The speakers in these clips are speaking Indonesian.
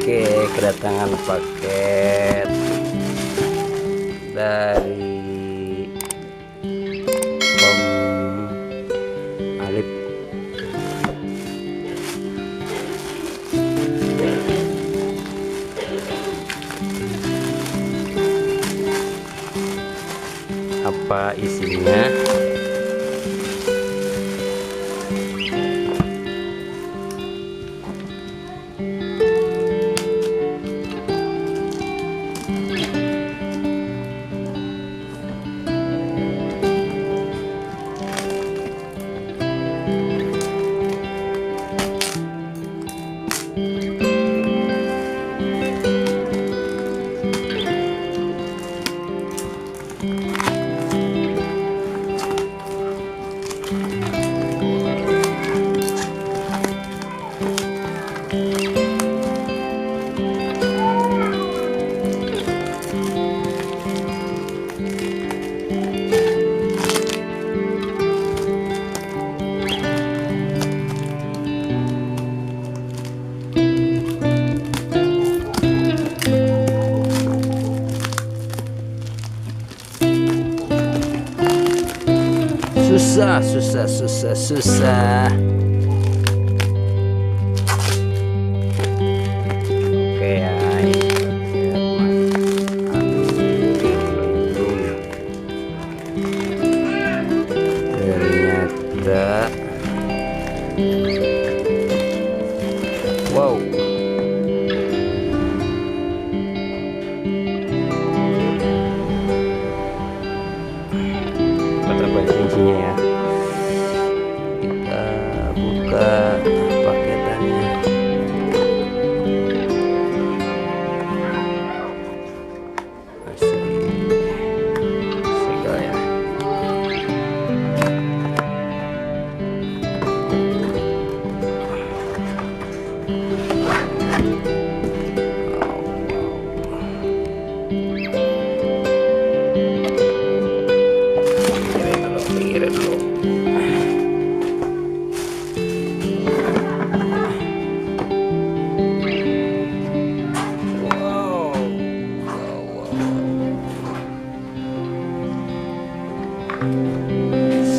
Oke, kedatangan paket dari Om Alip. Apa isinya? Susah. Oke ya, ternyata wow. Berapa kuncinya ya? Kita buka paketannya. Masih segel ya. Pinggir dulu.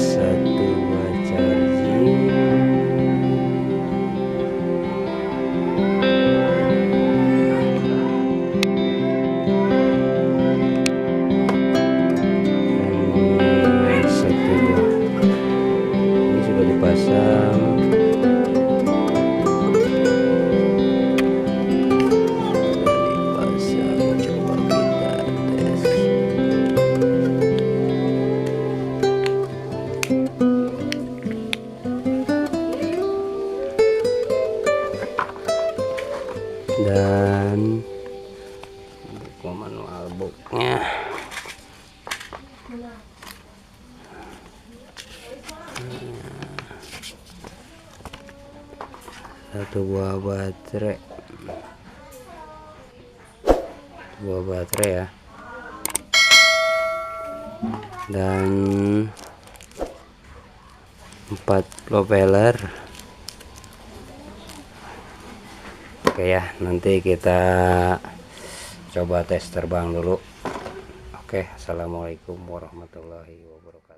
Satu buat charging, ini satu buah. Ini sudah dipasang. Coba kita tes. Dan buku manual booknya. Satu buah baterai ya, dan 4 propeller. Oke ya, nanti kita coba tes terbang dulu. Oke, assalamualaikum warahmatullahi wabarakatuh.